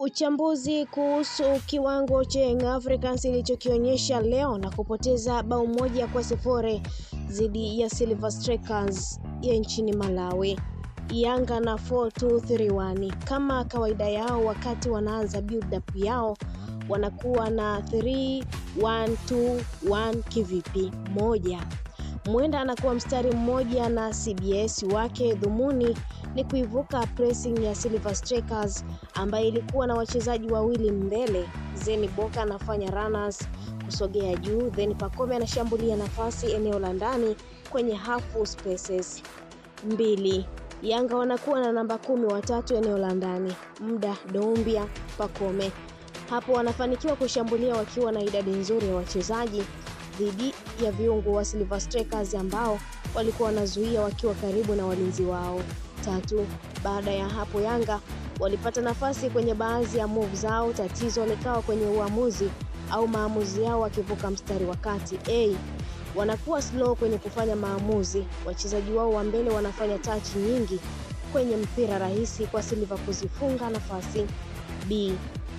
Uchambuzi kuhusu kiwango cha Young Africans ilichokionyesha leo na kupoteza bao 1-0 dhidi ya Silver Strikers ya nchini Malawi. Yanga na 4-2-3-1 kama kawaida yao, wakati wanaanza build up yao wanakuwa na 3-1-2-1 kivipi. Moja, Mwenda anakuwa mstari mmoja na CBS wake. Dhumuni ni kuivuka pressing ya Silver Strikers ambaye ilikuwa na wachezaji wawili mbele. Zeni Boka anafanya runners kusogea juu, then Pacome anashambulia nafasi eneo la ndani kwenye half spaces. 2, Yanga wanakuwa na namba 10 watatu eneo la ndani, Muda, Doumbia, Pacome. Hapo wanafanikiwa kushambulia wakiwa na idadi nzuri ya wachezaji dhidi ya viungo wa Silver Strikers ambao walikuwa wanazuia wakiwa karibu na walinzi wao. 3, baada ya hapo Yanga walipata nafasi kwenye baadhi ya move zao. Tatizo likawa kwenye uamuzi au maamuzi yao wakivuka mstari wa kati. Wanakuwa slow kwenye kufanya maamuzi. Wachezaji wao wa mbele wanafanya touch nyingi kwenye mpira rahisi kwa Silver kuzifunga nafasi. B,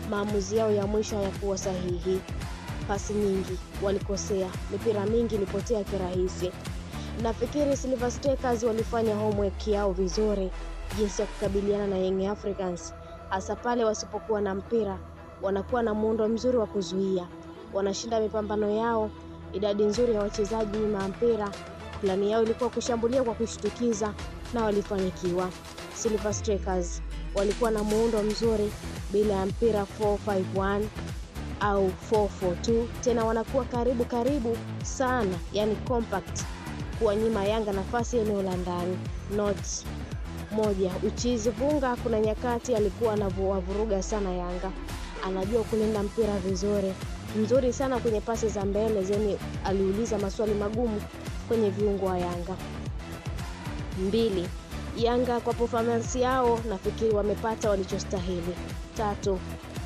maamuzi yao ya mwisho hayakuwa sahihi. Pasi nyingi walikosea, mipira mingi ilipotea kirahisi. Nafikiri Silver Strikers walifanya homework yao vizuri jinsi ya kukabiliana na Young Africans, hasa pale wasipokuwa na mpira. Wanakuwa na muundo mzuri wa kuzuia, wanashinda mipambano yao, idadi nzuri ya wachezaji na mpira. Plani yao ilikuwa kushambulia kwa kushtukiza na walifanikiwa. Silver Strikers walikuwa na muundo mzuri bila ya mpira, 4-5-1 au 4-4-2. Tena wanakuwa karibu sana, yani compact, kuwanyima Yanga nafasi eneo la ndani. Notes: 1, Uchizi Vunga kuna nyakati alikuwa anavuruga sana Yanga. Anajua kulinda mpira vizuri, mzuri sana kwenye pasi za mbele zenye aliuliza maswali magumu kwenye viungo wa Yanga. 2, Yanga kwa performance yao nafikiri wamepata walichostahili. 3,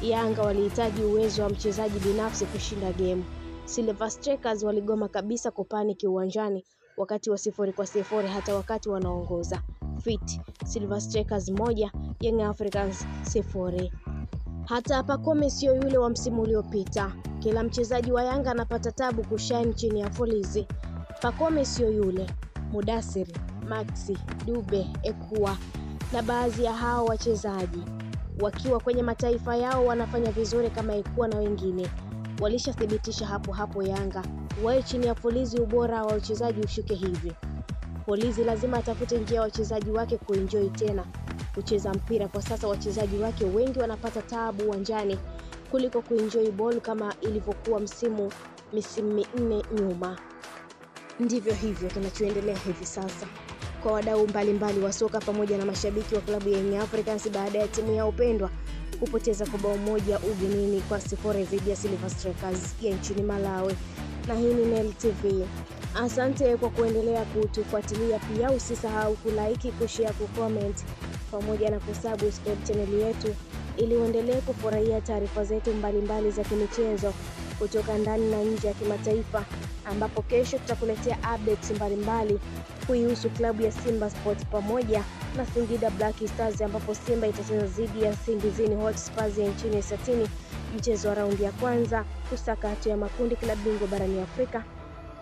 Yanga walihitaji uwezo wa mchezaji binafsi kushinda game. Silver Strikers waligoma kabisa kupaniki uwanjani wakati wa 0-0 hata wakati wanaongoza. Fit, Silver Strikers 1, Young Africans 0. Hata Pacome sio yule wa msimu uliopita. Kila mchezaji wa Yanga anapata tabu kushine chini ya Folizi. Pacome sio yule. Mudasiri, Maxi, Dube, Ekua na baadhi ya hao wachezaji wakiwa kwenye mataifa yao wanafanya vizuri kama Ekua na wengine. Walishathibitisha hapo Yanga wae chini ya Folizi, ubora wa wachezaji ushuke hivi. Folizi lazima atafute njia wachezaji wake kuenjoy tena kucheza mpira. Kwa sasa wachezaji wake wengi wanapata taabu uwanjani kuliko kuenjoy ball kama ilivyokuwa misimu 4 nyuma. Ndivyo hivyo kinachoendelea hivi sasa kwa wadau mbalimbali wa soka pamoja na mashabiki wa klabu ya Young Africans baada ya timu ya upendwa kupoteza kwa bao 1 ugenini kwa 0 dhidi ya Silver Strikers ya nchini Malawi. Na hii ni Nel TV. Asante kwa kuendelea kutufuatilia. Pia usisahau kulike, kushare, kucomment pamoja na kusubscribe channel yetu ili uendelee kufurahia taarifa zetu mbalimbali za kimichezo kutoka ndani na nje ya kimataifa, ambapo kesho tutakuletea updates mbalimbali kuhusu klabu ya Simba Sports pamoja na Singida Black Stars, ambapo Simba itacheza dhidi ya Nsingizini Hotspurs ya nchini Eswatini, mchezo wa raundi ya kwanza kusaka hatua ya makundi klabu bingwa barani Afrika,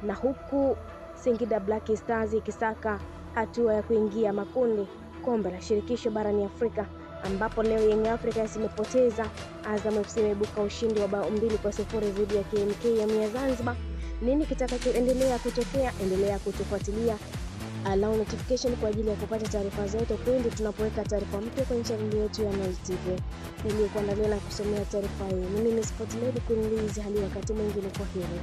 na huku Singida Black Stars ikisaka hatua ya kuingia makundi kombe la shirikisho barani Afrika, ambapo leo Young Africans imepoteza. Azam FC imebuka ushindi wa bao 2-0 dhidi ya KMK ya Zanzibar. Nini kitakachoendelea kutokea? Endelea kutufuatilia, allow notification kwa ajili ya kupata taarifa zetu pindi tunapoweka taarifa mpya kwenye channel yetu ya Nel TV. Nilikuandalia na kusomea taarifa hii. Mimi ni Sport Lady Queen Liz, hadi wakati mwingine, kwa heri.